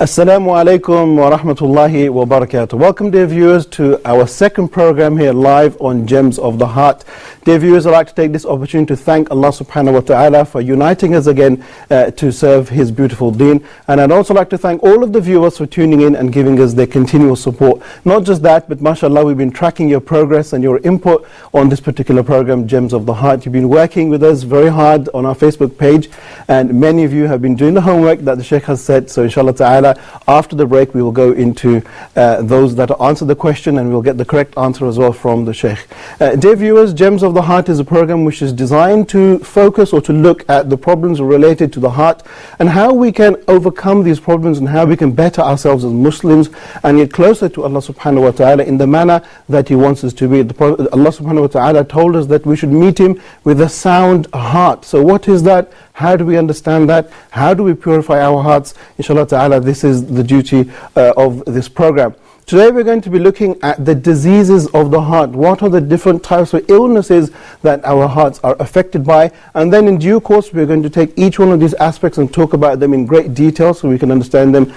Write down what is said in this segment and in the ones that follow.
Assalamu alaikum wa rahmatullahi wa barakatuh. Welcome, dear viewers, to our second program here live on Gems of the Heart. Dear viewers, I'd like to take this opportunity to thank Allah subhanahu wa ta'ala for uniting us again to serve His beautiful deen. And I'd also like to thank all of the viewers for tuning in and giving us their continual support. Not just that, but mashallah, we've been tracking your progress and your input on this particular program, Gems of the Heart. You've been working with us very hard on our Facebook page, and many of you have been doing the homework that the Sheikh has said. So inshallah ta'ala, after the break we will go into those that answer the question, and we'll get the correct answer as well from the Sheikh. Dear viewers, Gems of the Heart is a program which is designed to focus or to look at the problems related to the heart and how we can overcome these problems and how we can better ourselves as Muslims and get closer to Allah subhanahu wa ta'ala in the manner that He wants us to be. Allah subhanahu wa ta'ala told us that we should meet Him with a sound heart. So what is that? How do we understand that? How do we purify our hearts? Inshallah ta'ala, this is the duty of this program. Today we're going to be looking at the diseases of the heart. What are the different types of illnesses that our hearts are affected by? And then in due course we're going to take each one of these aspects and talk about them in great detail so we can understand them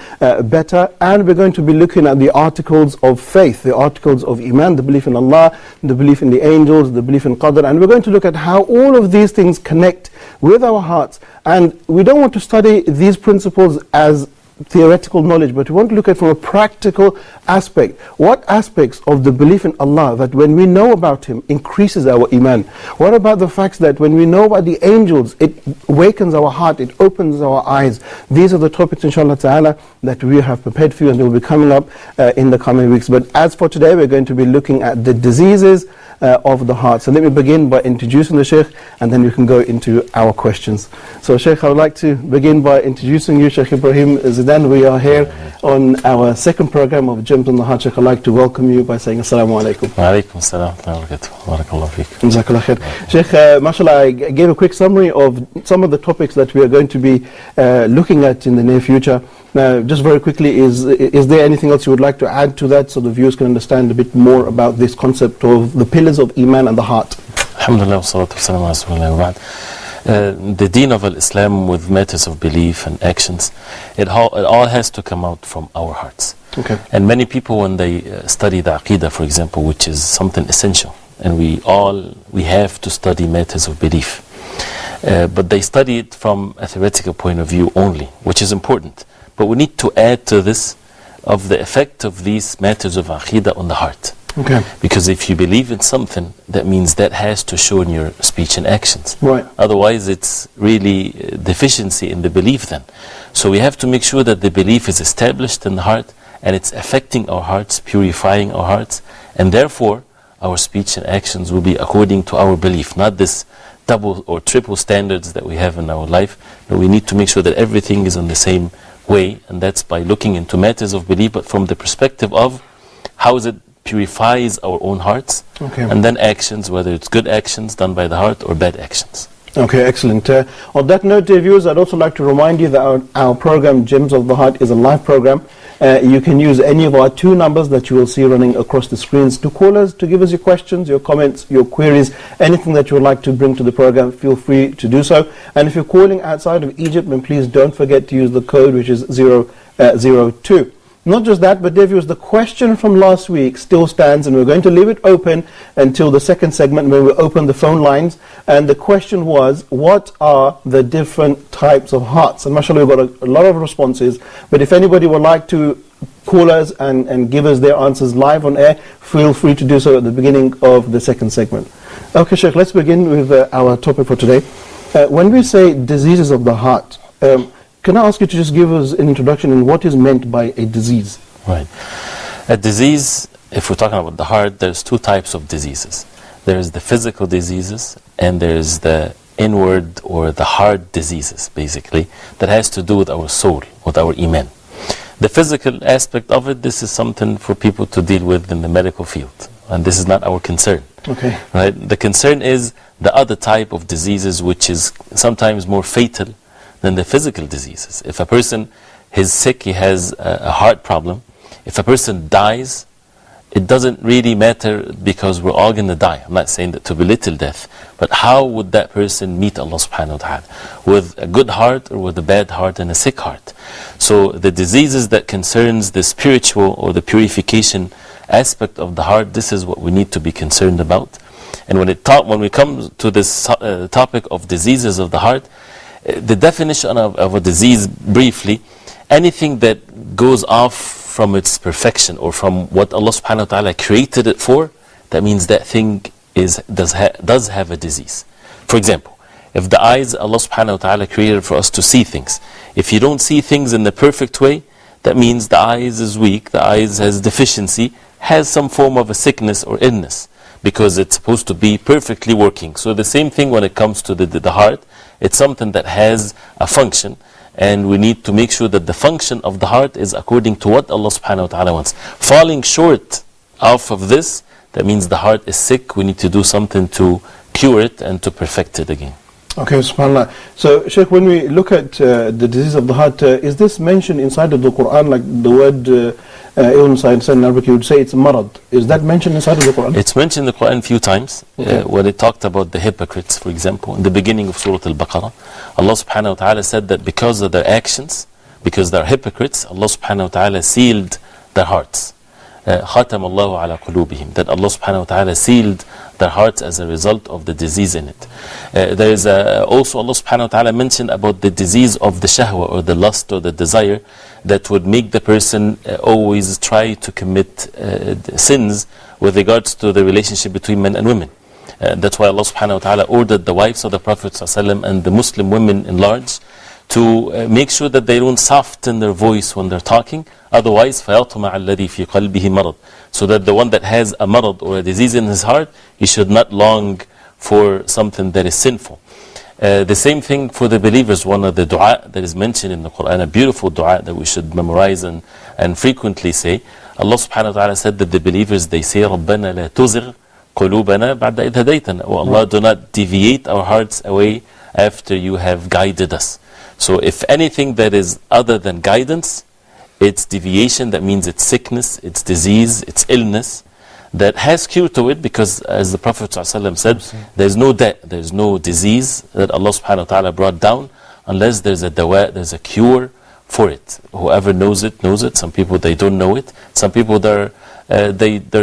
better. And we're going to be looking at the articles of faith, the articles of Iman, the belief in Allah, the belief in the angels, the belief in Qadr. And we're going to look at how all of these things connect with our hearts. And we don't want to study these principles as theoretical knowledge, but we want to look at it from a practical aspect. What aspects of the belief in Allah that when we know about Him increases our Iman? What about the facts that when we know about the angels it awakens our heart, it opens our eyes? These are the topics inshallah ta'ala that we have prepared for you, and they will be coming up in the coming weeks. But as for today, we're going to be looking at the diseases of the heart. So let me begin by introducing the Sheikh, and then we can go into our questions. So Sheikh, I would like to begin by introducing you, Sheikh Ibrahim Zidan. We are here on our second program of Gems on the Heart. Sheikh, I'd like to welcome you by saying Assalamu alaikum. Wa alaikum assalam wa rahmatullahi wa barakatuh. Barakallahu feek. Jazakallah khair. Sheikh, mashallah, I gave a quick summary of some of the topics that we are going to be looking at in the near future. Now, just very quickly, is there anything else you would like to add to that so the viewers can understand a bit more about this concept of the pillars of Iman and the heart? Alhamdulillah, wa salatu wa salam ala rasulillah wa ba'd. The deen of Islam with matters of belief and actions, it all has to come out from our hearts. Okay. And many people, when they study the Aqidah, for example, which is something essential, and we have to study matters of belief, but they study it from a theoretical point of view only, which is important. But we need to add to this of the effect of these matters of Aqidah on the heart. Okay. Because if you believe in something, that means that has to show in your speech and actions. Right. Otherwise, it's really deficiency in the belief then. So we have to make sure that the belief is established in the heart, and it's affecting our hearts, purifying our hearts, and therefore our speech and actions will be according to our belief, not this double or triple standards that we have in our life. But we need to make sure that everything is on the same way, and that's by looking into matters of belief, but from the perspective of how it purifies our own hearts, okay, and then actions, whether it's good actions done by the heart or bad actions. Okay, excellent. On that note, dear viewers, I'd also like to remind you that our program, Gems of the Heart, is a live program. You can use any of our two numbers that you will see running across the screens to call us, to give us your questions, your comments, your queries, anything that you would like to bring to the program, feel free to do so. And if you're calling outside of Egypt, then please don't forget to use the code, which is 002. Not just that, but dear viewers, the question from last week still stands, and we're going to leave it open until the second segment when we open the phone lines. And the question was, what are the different types of hearts? And mashallah, we've got a lot of responses, but if anybody would like to call us and give us their answers live on air, feel free to do so at the beginning of the second segment. Okay, Sheikh, let's begin with our topic for today. When we say diseases of the heart, can I ask you to just give us an introduction in what is meant by a disease? Right. A disease, if we're talking about the heart, there's two types of diseases. There's the physical diseases, and there's the inward or the heart diseases, basically, that has to do with our soul, with our Iman. The physical aspect of it, this is something for people to deal with in the medical field, and this is not our concern. Okay. Right? The concern is the other type of diseases, which is sometimes more fatal than the physical diseases. If a person is sick, he has a heart problem. If a person dies, it doesn't really matter because we're all going to die. I'm not saying that to belittle death, but how would that person meet Allah subhanahu wa ta'ala? With a good heart or with a bad heart and a sick heart? So the diseases that concerns the spiritual or the purification aspect of the heart, this is what we need to be concerned about. And when we come to this topic of diseases of the heart, the definition of a disease briefly, anything that goes off from its perfection or from what Allah subhanahu wa ta'ala created it for, that means that thing does have a disease. For example, if the eyes Allah subhanahu wa ta'ala created for us to see things, if you don't see things in the perfect way, that means the eyes is weak, the eyes has deficiency, has some form of a sickness or illness, because it's supposed to be perfectly working. So the same thing when it comes to the heart, it's something that has a function, and we need to make sure that the function of the heart is according to what Allah subhanahu wa ta'ala wants. Falling short of this, that means the heart is sick. We need to do something to cure it and to perfect it again. Okay, subhanAllah. So, Sheikh, when we look at the disease of the heart, is this mentioned inside of the Quran, like the word illness in Arabic, you would say it's marad. Is that mentioned inside of the Quran? It's mentioned in the Quran a few times, when it talked about the hypocrites, for example. In the beginning of Surah Al-Baqarah, Allah subhanahu wa ta'ala said that because of their actions, because they're hypocrites, Allah subhanahu wa ta'ala sealed their hearts. خَاتَمَ اللَّهُ عَلَى قُلُوبِهِمْ, that Allah subhanahu wa ta'ala sealed their hearts as a result of the disease in it. There is also Allah subhanahu wa ta'ala mentioned about the disease of the shahwa, or the lust or the desire, that would make the person always try to commit sins with regards to the relationship between men and women. That's why Allah subhanahu wa ta'ala ordered the wives of the Prophet ﷺ and the Muslim women in large to make sure that they don't soften their voice when they're talking. Otherwise, فَيَطْمَعَ الَّذِي فِي قَلْبِهِ مَرَضٍ, so that the one that has a marad or a disease in his heart, he should not long for something that is sinful. The same thing for the believers. One of the dua that is mentioned in the Quran, a beautiful dua that we should memorize and frequently say, Allah subhanahu wa ta'ala said that the believers, they say, رَبَّنَا لَا تُزِغْ قُلُوبَنَا بَعْدَ إِذْ هَدَيْتَنَا. Oh Allah, do not deviate our hearts away after you have guided us. So if anything that is other than guidance, it's deviation, that means it's sickness, it's disease, it's illness, that has cure to it, because as the Prophet ﷺ said, there's no there's no disease that Allah subhanahu wa ta'ala brought down unless there's a dawa, there's a cure for it. Whoever knows it, knows it. Some people, they don't know it. Some people, they're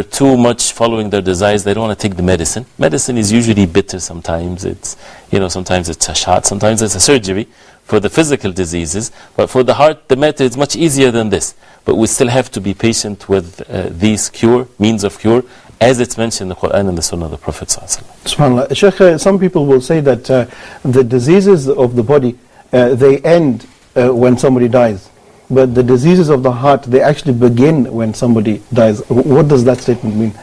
too much following their desires. They don't want to take the medicine. Medicine is usually bitter sometimes. It's, sometimes it's a shot, sometimes it's a surgery for the physical diseases. But for the heart, the matter is much easier than this. But we still have to be patient with these means of cure, as it's mentioned in the Quran and the Sunnah of the Prophet ﷺ. SubhanAllah. Sheikh, some people will say that the diseases of the body, they end when somebody dies. But the diseases of the heart, they actually begin when somebody dies. What does that statement mean?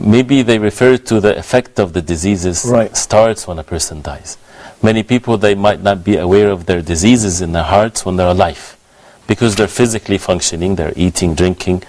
Maybe they refer to the effect of the diseases starts when a person dies. Many people, they might not be aware of their diseases in their hearts when they're alive, because they're physically functioning, they're eating, drinking,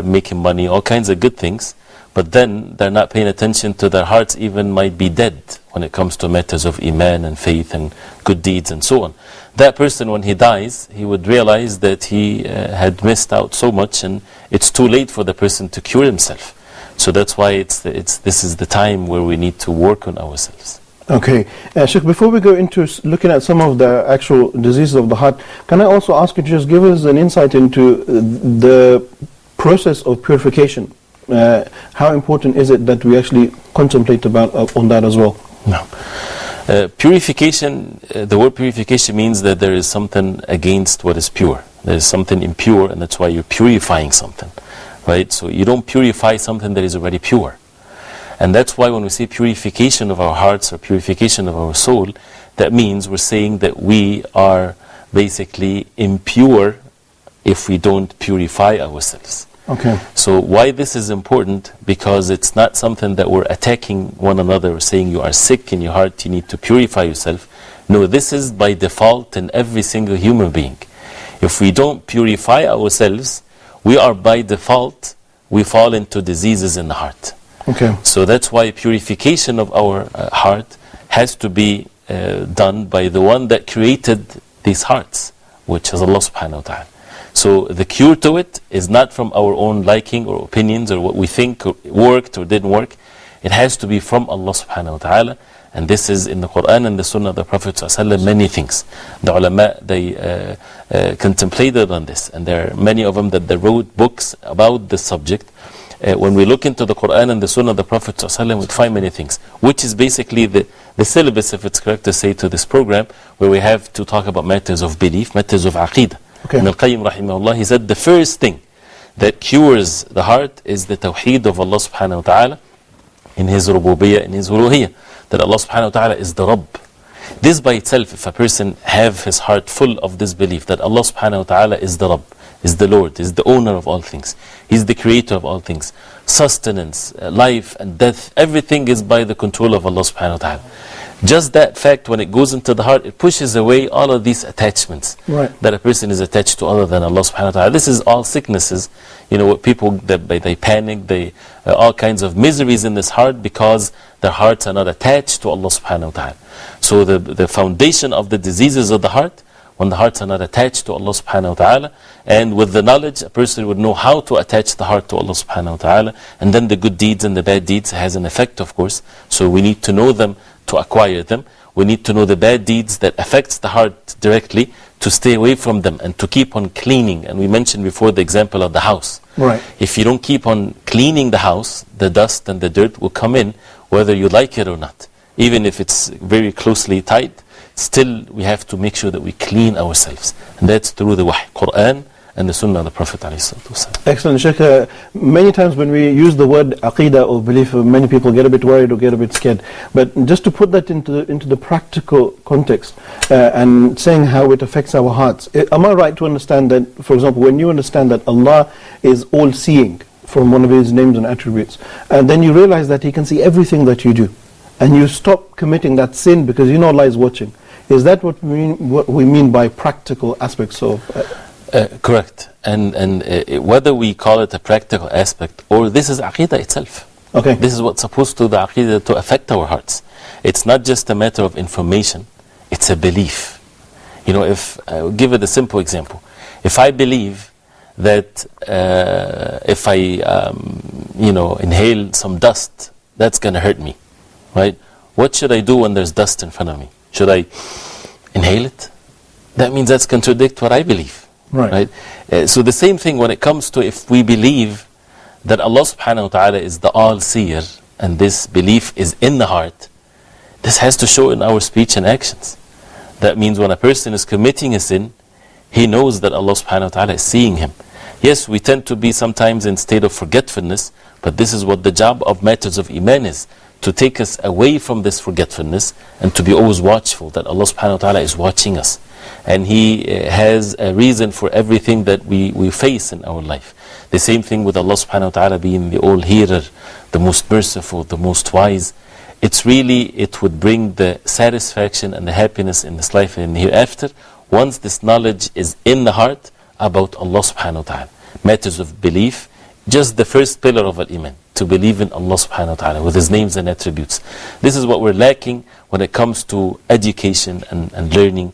making money, all kinds of good things. But then they're not paying attention to their hearts, even might be dead when it comes to matters of iman and faith and good deeds and so on. That person, when he dies, he would realize that he had missed out so much, and it's too late for the person to cure himself. So that's why this is the time where we need to work on ourselves. Okay. Sheikh, before we go into looking at some of the actual diseases of the heart, can I also ask you to just give us an insight into the process of purification? How important is it that we actually contemplate on that as well? No. Purification, the word purification means that there is something against what is pure. There is something impure, and that's why you're purifying something. Right? So you don't purify something that is already pure. And that's why when we say purification of our hearts or purification of our soul, that means we're saying that we are basically impure if we don't purify ourselves. Okay. So why this is important? Because it's not something that we're attacking one another or saying you are sick in your heart, you need to purify yourself. No, this is by default in every single human being. If we don't purify ourselves, we are by default, we fall into diseases in the heart. Okay. So that's why purification of our heart has to be done by the one that created these hearts, which is Allah subhanahu wa ta'ala. So the cure to it is not from our own liking or opinions or what we think worked or didn't work. It has to be from Allah subhanahu wa ta'ala. And this is in the Quran and the Sunnah of the Prophet ﷺ, many things. The ulama, they contemplated on this. And there are many of them that they wrote books about this subject. When we look into the Quran and the Sunnah of the Prophet ﷺ, we find many things. Which is basically the syllabus, if it's correct to say, to this program, where we have to talk about matters of belief, matters of aqeedah. Okay. Ibn al-Qayyim rahimahullah, he said the first thing that cures the heart is the tawheed of Allah subhanahu wa ta'ala in His rububiyyah, in His uluhiyyah. That Allah subhanahu wa ta'ala is the Rabb. This by itself, if a person have his heart full of this belief that Allah subhanahu wa ta'ala is the Rabb, is the Lord, is the owner of all things, He's the creator of all things, sustenance, life and death, everything is by the control of Allah subhanahu wa ta'ala. Just that fact, when it goes into the heart, it pushes away all of these attachments that a person is attached to other than Allah subhanahu wa ta'ala. This is all sicknesses, what people, they panic, they all kinds of miseries in this heart because their hearts are not attached to Allah subhanahu wa ta'ala. So the foundation of the diseases of the heart, when the hearts are not attached to Allah subhanahu wa ta'ala, and with the knowledge, a person would know how to attach the heart to Allah subhanahu wa ta'ala, and then the good deeds and the bad deeds has an effect, of course. So we need to know them to acquire them. We need to know the bad deeds that affects the heart directly, to stay away from them and to keep on cleaning. And we mentioned before the example of the house. Right. If you don't keep on cleaning the house, the dust and the dirt will come in whether you like it or not. Even if it's very closely tied, still we have to make sure that we clean ourselves. And that's through the wahy, Quran and the Sunnah of the Prophet ﷺ. Excellent, Sheikh. Many times when we use the word aqidah or belief, many people get a bit worried or get a bit scared. But just to put that into the practical context and saying how it affects our hearts, am I right to understand that, for example, when you understand that Allah is all-seeing from one of His names and attributes, and then you realize that He can see everything that you do, and you stop committing that sin because you know Allah is watching. Is that what we mean by practical aspects of... Correct. And whether we call it a practical aspect or this is aqidah itself. Okay. This is what's supposed to the aqidah to affect our hearts. It's not just a matter of information, it's a belief. If I'll give it a simple example. If I believe that if I inhale some dust, that's going to hurt me, right? What should I do when there's dust in front of me? Should I inhale it? That means that's contradict what I believe. Right? So the same thing when it comes to if we believe that Allah subhanahu wa ta'ala is the all-seer and this belief is in the heart, this has to show in our speech and actions. That means when a person is committing a sin, he knows that Allah subhanahu wa ta'ala is seeing him. Yes, we tend to be sometimes in state of forgetfulness, but this is what the job of matters of Iman is, to take us away from this forgetfulness and to be always watchful that Allah subhanahu wa ta'ala is watching us. And He has a reason for everything that we face in our life. The same thing with Allah subhanahu wa ta'ala being the all-hearer, the most merciful, the most wise. It would bring the satisfaction and the happiness in this life and hereafter once this knowledge is in the heart about Allah subhanahu wa ta'ala. Matters of belief, just the first pillar of Al-Iman, to believe in Allah subhanahu wa ta'ala with His names and attributes. This is what we're lacking when it comes to education and learning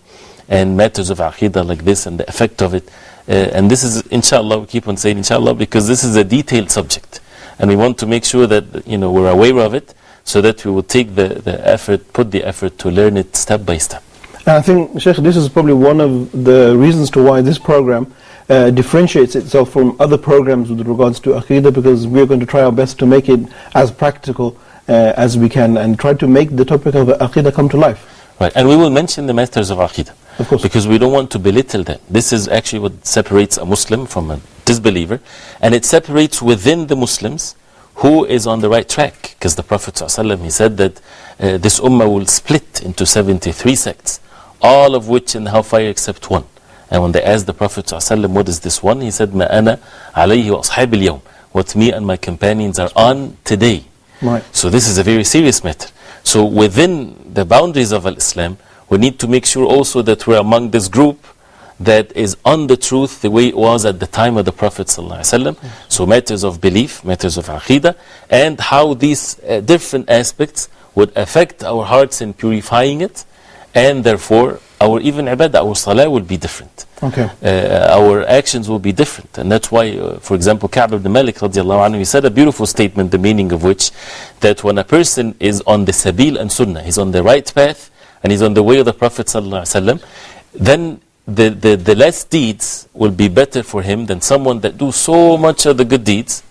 and matters of aqidah like this and the effect of it. And this is, inshallah, we keep on saying inshallah because this is a detailed subject. And we want to make sure that we're aware of it so that we will take the effort, put the effort to learn it step by step. And I think, Sheikh, this is probably one of the reasons to why this program differentiates itself from other programs with regards to aqidah, because we're going to try our best to make it as practical as we can and try to make the topic of aqidah come to life. Right, and we will mention the matters of aqidah. Of course. Because we don't want to belittle that. This is actually what separates a Muslim from a disbeliever, and it separates within the Muslims who is on the right track. Because the Prophet ﷺ, he said that this ummah will split into 73 sects, all of which in the hellfire except one. And when they asked the Prophet ﷺ, what is this one? He said, مَا أَنَا عَلَيْهِ وَأَصْحَابِ الْيَوْمِ, what me and my companions are on today. Right. So this is a very serious matter. So within the boundaries of Islam, we need to make sure also that we're among this group that is on the truth the way it was at the time of the Prophet ﷺ. So matters of belief, matters of aqidah, and how these different aspects would affect our hearts in purifying it, and therefore our even ibadah, our salah will be different. Okay. Our actions will be different. And that's why, for example, Ka'b ibn Malik radiallahu anhu, he said a beautiful statement, the meaning of which, that when a person is on the sabil and sunnah, he's on the right path, and he's on the way of the Prophet sallallahu alaihi wasallam, then the less deeds will be better for him than someone that do so much of the good deeds,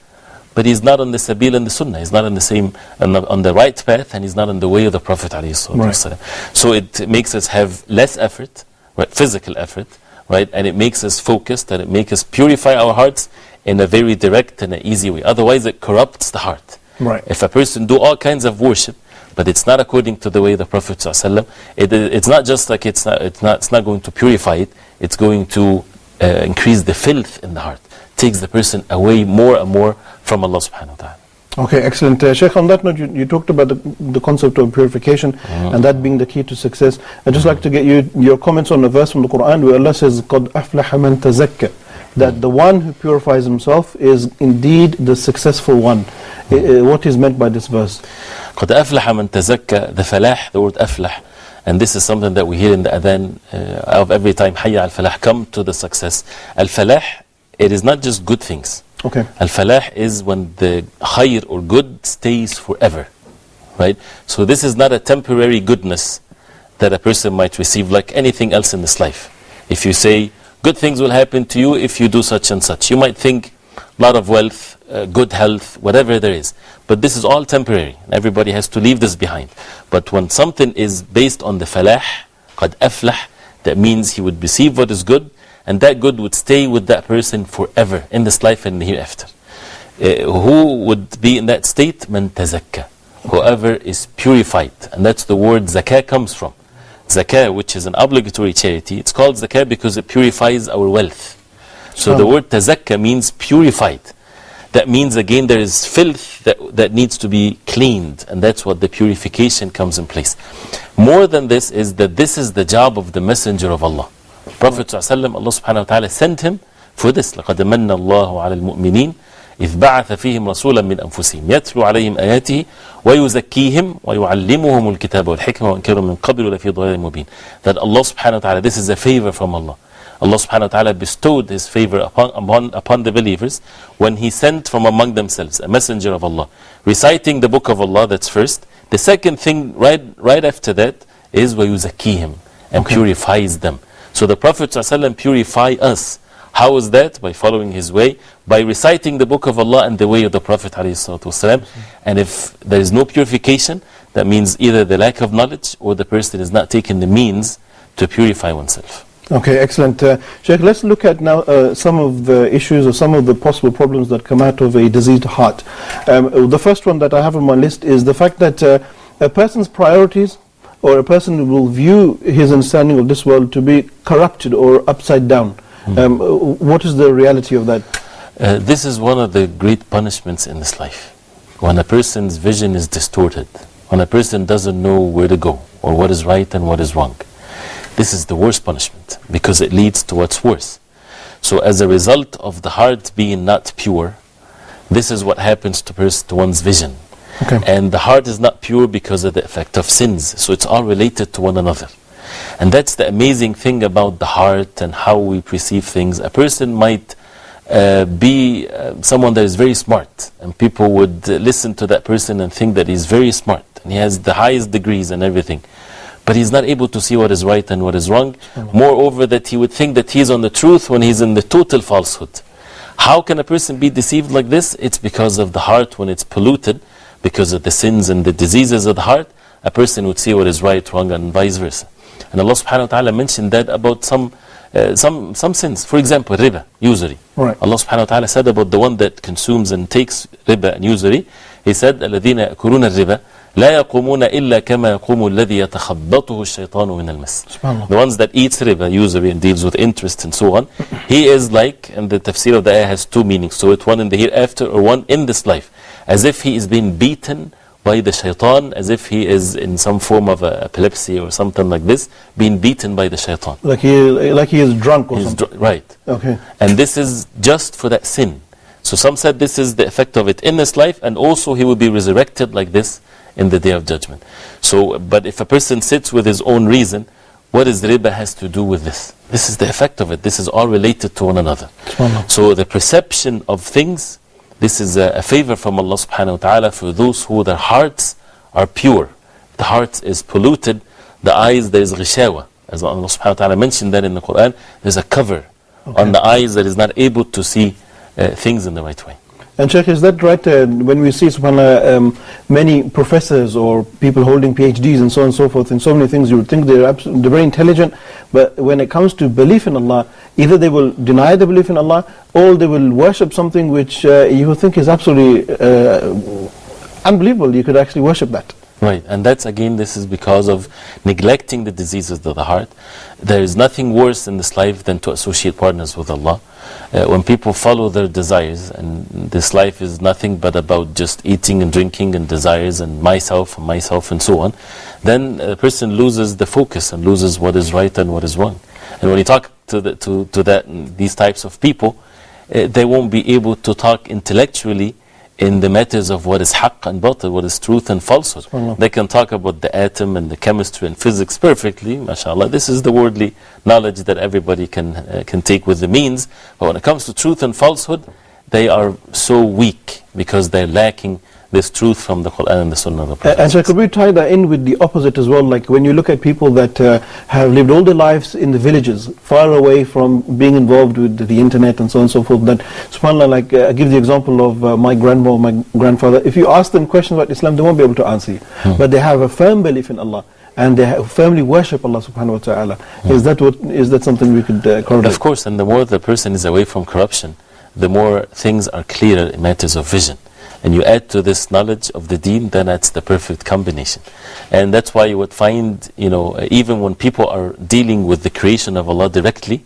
but he's not on the sabil and the sunnah. He's not on the same, on the right path, and he's not on the way of the Prophet ﷺ. So it makes us have less effort, right, physical effort, right, and it makes us focused, and it makes us purify our hearts in a very direct and an easy way. Otherwise, it corrupts the heart. Right. If a person do all kinds of worship, but it's not according to the way of the Prophet ﷺ, it's not just like it's not going to purify it. It's going to increase the filth in the heart. Takes the person away more and more from Allah subhanahu wa ta'ala. Okay, excellent. Sheikh, on that note, you talked about the concept of purification and that being the key to success. I'd just like to get your comments on the verse from the Quran where Allah says, قَدْ أَفْلَحَ مَنْ تَزَكَّى, that the one who purifies himself is indeed the successful one. What is meant by this verse? قَدْ أَفْلَحَ مَنْ تَزَكَّى, the falah, the word aflah, and this is something that we hear in the adhan of every time, حَيَّ al-falah, come to the success. Al-falah, it is not just good things. Okay. Al-falah is when the khair or good stays forever, right? So this is not a temporary goodness that a person might receive like anything else in this life. If you say, good things will happen to you if you do such and such, you might think a lot of wealth, good health, whatever there is. But this is all temporary. Everybody has to leave this behind. But when something is based on the falah, قَدْ أَفْلَحْ, that means he would receive what is good, and that good would stay with that person forever in this life and hereafter. Who would be in that state? مَنْ تَزَكَّى, whoever is purified. And that's the word zakah comes from. Zakah, which is an obligatory charity, it's called zakah because it purifies our wealth. So the word tazakka means purified. That means again there is filth that needs to be cleaned, and that's what the purification comes in place. More than this is that this is the job of the messenger of Allah. Prophet ﷺ, Allah subhanahu wa ta'ala sent him for this. لَقَدْ مَنَّ اللَّهُ عَلَى الْمُؤْمِنِينَ إِذْ بَعَثَ فِيهِمْ رَسُولًا مِنْ أَنفُسِهِمْ يَتْلُو عَلَيْهِمْ آيَاتِهِ وَيُزَكِّيهِمْ وَيُعَلِّمُهُمُ الْكِتَابَ وَالْحِكْمَةَ وَإِنْ كَانُوا مِنْ قَبْلُ لَفِي ضَلَالٍ مُبِينٍ. That Allah subhanahu wa ta'ala, this is a favor from Allah. Allah subhanahu wa ta'ala bestowed His favor upon the believers when He sent from among themselves a messenger of Allah, reciting the book of Allah. That's first. The second thing right after that is وَيُزَكِّيهِمْ, and purifies them. So the Prophet ﷺ purify us. How is that? By following his way, by reciting the book of Allah and the way of the Prophet ﷺ. And if there is no purification, that means either the lack of knowledge or the person is not taking the means to purify oneself. Okay, excellent. Sheikh, let's look at now some of the issues or some of the possible problems that come out of a diseased heart. The first one that I have on my list is the fact that a person's priorities, or a person will view his understanding of this world to be corrupted or upside down. What is the reality of that? This is one of the great punishments in this life. When a person's vision is distorted, when a person doesn't know where to go, or what is right and what is wrong. This is the worst punishment, because it leads to what's worse. So as a result of the heart being not pure, this is what happens to one's vision. Okay. And the heart is not pure because of the effect of sins. So it's all related to one another. And that's the amazing thing about the heart and how we perceive things. A person might be someone that is very smart, and people would listen to that person and think that he's very smart and he has the highest degrees and everything, but he's not able to see what is right and what is wrong. Moreover, that he would think that he's on the truth when he's in the total falsehood. How can a person be deceived like this? It's because of the heart. When it's polluted because of the sins and the diseases of the heart, a person would see what is right, wrong, and vice versa. And Allah subhanahu wa ta'ala mentioned that about some sins. For example, riba, usury. Right. Allah subhanahu wa ta'ala said about the one that consumes and takes riba and usury, He said, الَّذِينَ يَأْكُلُونَ الرِّبَا لَا يَقُومُونَ إِلَّا كَمَا يَقُومُ الَّذِي يَتَخَبَّطُهُ الشَّيْطَانُ مِنَ الْمَسِّ. The ones that eats riba, usury, and deals with interest and so on, he is like, and the tafsir of the ayah has two meanings, so it's one in the hereafter or one in this life, as if he is being beaten by the shaitan, as if he is in some form of epilepsy or something like this, being beaten by the shaitan. Like he is drunk or something. Right. Okay. And this is just for that sin. So some said this is the effect of it in this life, and also he will be resurrected like this in the day of judgment. So, but if a person sits with his own reason, What is riba has to do with this? This is the effect of it. This is all related to one another. So the perception of things, this is a favor from Allah subhanahu wa ta'ala for those who their hearts are pure. The heart is polluted. The eyes, there is ghishawa. As Allah subhanahu wa ta'ala mentioned that in the Quran, there's a cover on the eyes that is not able to see things in the right way. And Sheikh, is that right? When we see, subhanAllah, many professors or people holding PhDs and so on and so forth, in so many things, you would think they're very intelligent, but when it comes to belief in Allah, either they will deny the belief in Allah, or they will worship something which you would think is absolutely unbelievable. You could actually worship that. Right, and that's again, this is because of neglecting the diseases of the heart. There is nothing worse in this life than to associate partners with Allah. When people follow their desires, and this life is nothing but about just eating and drinking and desires and myself and so on, then a person loses the focus and loses what is right and what is wrong. And when you talk to these types of people, they won't be able to talk intellectually in the matters of what is haqq and batil, what is truth and falsehood. They can talk about the atom and the chemistry and physics perfectly, mashallah. This is the worldly knowledge that everybody can take with the means. But when it comes to truth and falsehood, they are so weak because they're lacking this truth from the Quran and the Sunnah of the Prophet. And so could we tie that in with the opposite as well? Like when you look at people that have lived all their lives in the villages, far away from being involved with the internet and so on and so forth, that subhanAllah, like I give the example of my grandma, my grandfather, if you ask them questions about Islam, they won't be able to answer you. But they have a firm belief in Allah, and they firmly worship Allah subhanahu wa ta'ala. Is that something we could correlate? Of course, and the more the person is away from corruption, the more things are clearer in matters of vision. And you add to this knowledge of the deen, then that's the perfect combination. And that's why you would find, even when people are dealing with the creation of Allah directly,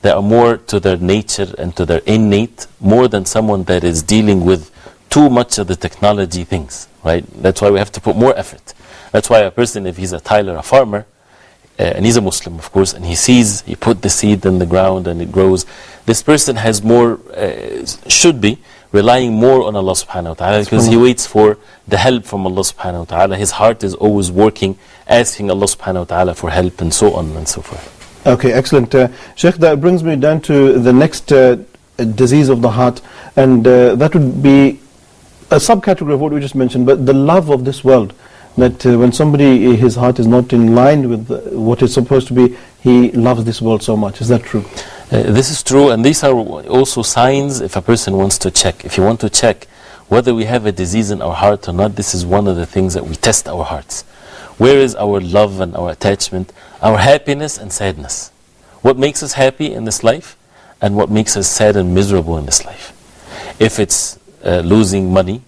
they are more to their nature and to their innate, more than someone that is dealing with too much of the technology things, right? That's why we have to put more effort. That's why a person, if he's a tiler, a farmer, and he's a Muslim, of course, and he put the seed in the ground and it grows, this person has more, should be, relying more on Allah subhanahu wa ta'ala, because he waits for the help from Allah subhanahu wa ta'ala. His heart is always working, asking Allah subhanahu wa ta'ala for help and so on and so forth. Okay, excellent. Sheikh, that brings me down to the next disease of the heart, and that would be a subcategory of what we just mentioned, but the love of this world. That when somebody, his heart is not in line with what it's supposed to be, he loves this world so much. Is that true? This is true, and these are also signs if a person wants to check. If you want to check whether we have a disease in our heart or not, this is one of the things that we test our hearts. Where is our love and our attachment, our happiness and sadness? What makes us happy in this life, and what makes us sad and miserable in this life? If it's losing money,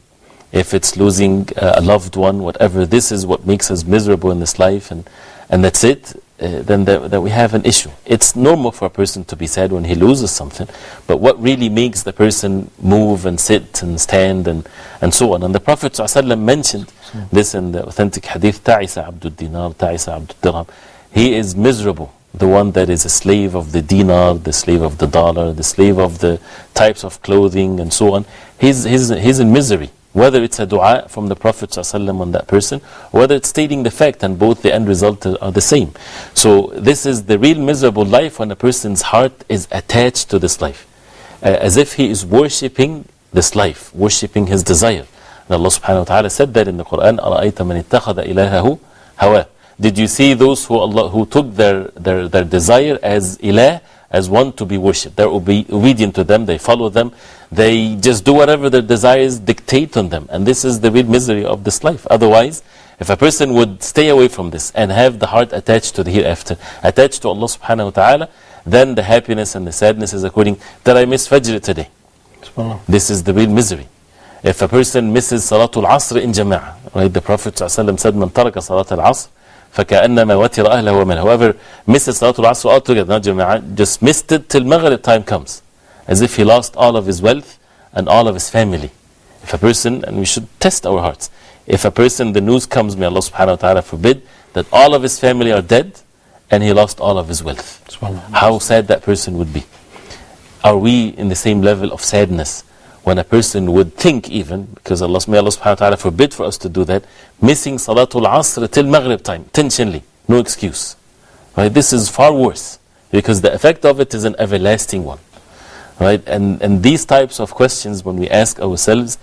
if it's losing a loved one, whatever, this is what makes us miserable in this life, and that's it, then that we have an issue. It's normal for a person to be sad when he loses something, but what really makes the person move and sit and stand and so on. And the Prophet ﷺ mentioned this in the authentic hadith, ta'isa abdul dinar, ta'isa abdul dirham. He is miserable, the one that is a slave of the dinar, the slave of the dollar, the slave of the types of clothing and so on. He's in misery. Whether it's a dua from the Prophet ﷺ on that person, or whether it's stating the fact, and both the end result are the same. So this is the real miserable life, when a person's heart is attached to this life, as if he is worshipping this life, worshipping his desire. And Allah subhanahu wa ta'ala said that in the Quran, أَرَأَيْتَ مَنِ اتَّخَذَ إِلَهَهُ هَوَاهُ. Did you see those who took their desire as ilah, as one to be worshipped? They're obedient to them, they follow them, they just do whatever their desires dictate on them. And this is the real misery of this life. Otherwise, if a person would stay away from this and have the heart attached to the hereafter, attached to Allah subhanahu wa ta'ala, then the happiness and the sadness is according, did I miss Fajr today? This is the real misery. If a person misses Salatul Asr in Jama'ah, right? The Prophet ﷺ said, "Man taraka Salatul Asr, فَكَأَنَّمَا وَتِرَ أَهْلَهُ وَمَنْهَ." Whoever misses Salatul Asr altogether, not Jama'ah, just missed it till Maghrib time comes, as if he lost all of his wealth and all of his family. If a person, and we should test our hearts, if a person, the news comes, may Allah subhanahu wa ta'ala forbid, that all of his family are dead and he lost all of his wealth, how sad that person would be. Are we in the same level of sadness when a person would think, even, because may Allah subhanahu wa ta'ala forbid for us to do that, missing Salatul Asr till Maghrib time, intentionally, no excuse, Right? This is far worse, because the effect of it is an everlasting one. Right? And these types of questions, when we ask ourselves,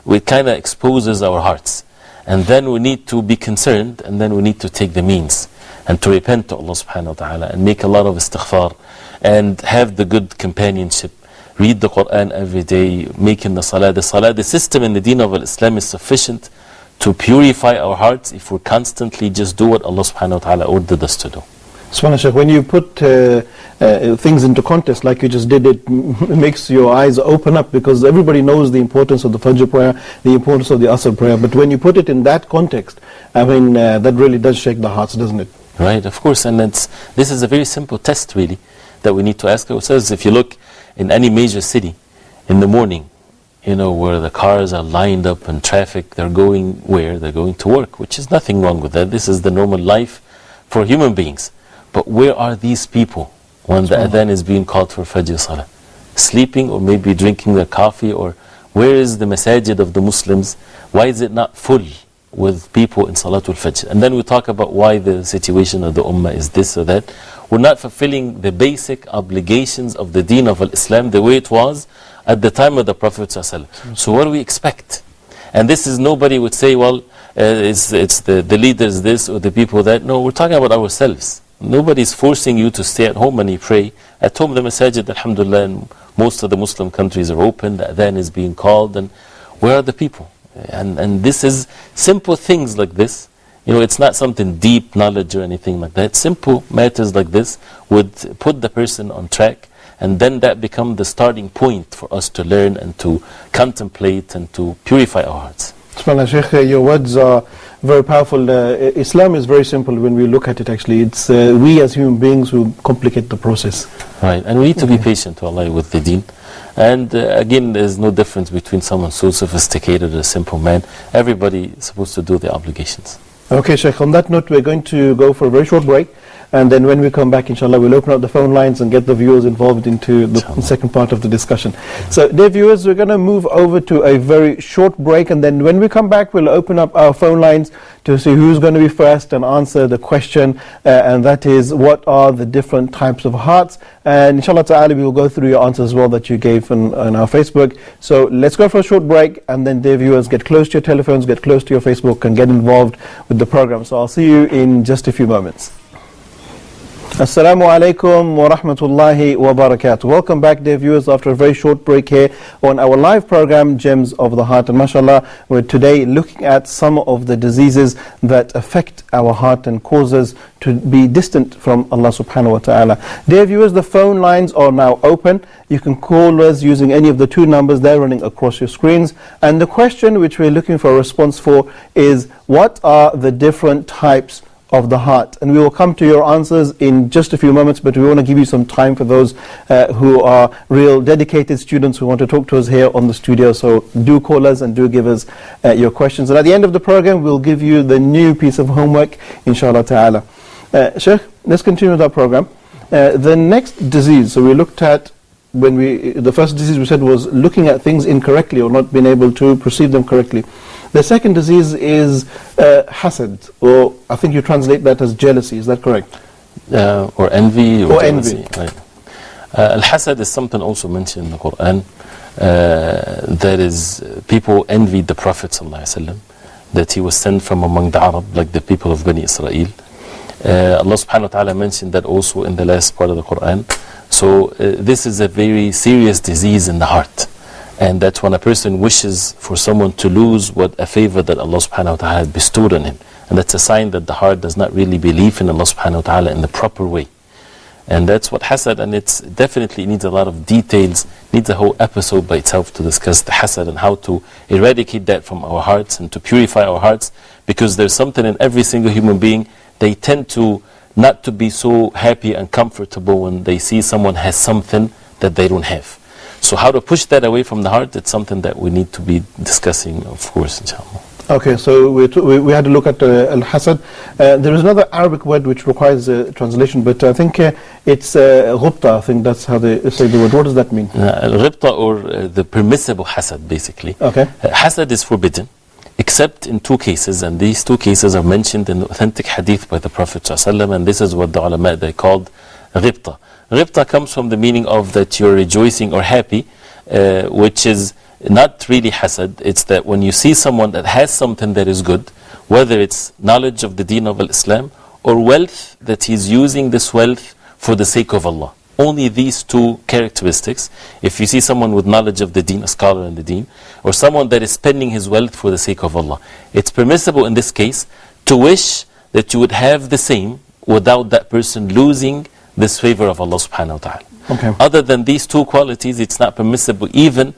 it kind of exposes our hearts. And then we need to be concerned, and then we need to take the means and to repent to Allah subhanahu wa ta'ala and make a lot of istighfar and have the good companionship. Read the Quran every day, making the salah. The system in the deen of Islam is sufficient to purify our hearts if we constantly just do what Allah subhanahu wa ta'ala ordered us to do. SubhanAllah, Sheikh, when you put things into context like you just did, it makes your eyes open up, because everybody knows the importance of the Fajr prayer, the importance of the Asr prayer, but when you put it in that context, I mean, that really does shake the hearts, doesn't it? Right, of course, and this is a very simple test really that we need to ask ourselves. If you look in any major city in the morning, you know, where the cars are lined up and traffic, they're going where? They're going to work, which is nothing wrong with that. This is the normal life for human beings. But where are these people when the adhan is being called for Fajr Salah? Sleeping, or maybe drinking their coffee? Or where is the masajid of the Muslims? Why is it not full with people in Salatul Fajr? And then we talk about why the situation of the Ummah is this or that. We're not fulfilling the basic obligations of the deen of Islam the way it was at the time of the Prophet ﷺ. So what do we expect? And this is, nobody would say, well, it's the leaders this or the people that. No, we're talking about ourselves. Nobody's forcing you to stay at home and you pray. At home, the masajid, alhamdulillah, in most of the Muslim countries are open, the adhan is being called, and where are the people? And this is simple things like this. You know, it's not something deep knowledge or anything like that. Simple matters like this would put the person on track, and then that become the starting point for us to learn and to contemplate and to purify our hearts. SubhanAllah, Sheikh, your words are very powerful. Islam is very simple when we look at it actually. It's we as human beings who complicate the process. Right, and we need to be patient to Allah with the deen. And again, there's no difference between someone so sophisticated or a simple man. Everybody is supposed to do their obligations. Okay, Sheikh, on that note, we're going to go for a very short break. And then when we come back, inshallah, we'll open up the phone lines and get the viewers involved into the second part of the discussion. So, dear viewers, we're going to move over to a very short break. And then when we come back, we'll open up our phone lines to see who's going to be first and answer the question. And that is, what are the different types of hearts? And inshallah ta'ala, we will go through your answers as well that you gave on our Facebook. So, let's go for a short break. And then, dear viewers, get close to your telephones, get close to your Facebook, and get involved with the program. So, I'll see you in just a few moments. Assalamu alaikum wa rahmatullahi wa barakatuh. Welcome back, dear viewers, after a very short break here on our live program, Gems of the Heart. And mashallah, we're today looking at some of the diseases that affect our heart and cause us to be distant from Allah subhanahu wa ta'ala. Dear viewers, the phone lines are now open. You can call us using any of the two numbers there running across your screens. And the question which we're looking for a response for is, what are the different types of the heart? And we will come to your answers in just a few moments, but we want to give you some time for those who are real dedicated students who want to talk to us here on the studio. So do call us and do give us your questions. And at the end of the program, we'll give you the new piece of homework, inshallah ta'ala. Sheikh, let's continue with our program. The next disease, so we looked at, the first disease we said was looking at things incorrectly or not being able to perceive them correctly. The second disease is hasad, or I think you translate that as jealousy. Is that correct? Or envy. Or jealousy. Envy. Right. Al-hasad is something also mentioned in the Quran. That is, people envied the Prophet ﷺ, that he was sent from among the Arab, like the people of Bani Israel. Allah subhanahu wa ta'ala mentioned that also in the last part of the Quran. So this is a very serious disease in the heart. And that's when a person wishes for someone to lose what a favor that Allah subhanahu wa ta'ala had bestowed on him. And that's a sign that the heart does not really believe in Allah subhanahu wa ta'ala in the proper way. And that's what hasad, and it's definitely needs a lot of details, needs a whole episode by itself to discuss the hasad and how to eradicate that from our hearts and to purify our hearts. Because there's something in every single human being, they tend to not to be so happy and comfortable when they see someone has something that they don't have. So how to push that away from the heart, it's something that we need to be discussing, of course, inshallah. Okay, so we had to look at al-hasad. There is another Arabic word which requires translation, but I think it's ghubta. I think that's how they say the word. What does that mean? Ghibta, or the permissible hasad, basically. Okay. Hasad is forbidden. except in two cases, and these two cases are mentioned in the authentic hadith by the Prophet ﷺ, and this is what the ulama they called ghibta. Ghibta comes from the meaning of that you're rejoicing or happy, which is not really hasad. It's that when you see someone that has something that is good, whether it's knowledge of the deen of Islam or wealth, that he's using this wealth for the sake of Allah. Only these two characteristics. If you see someone with knowledge of the deen, a scholar in the deen, or someone that is spending his wealth for the sake of Allah, it's permissible in this case to wish that you would have the same without that person losing this favor of Allah subhanahu wa ta'ala. Okay. Other than these two qualities, it's not permissible even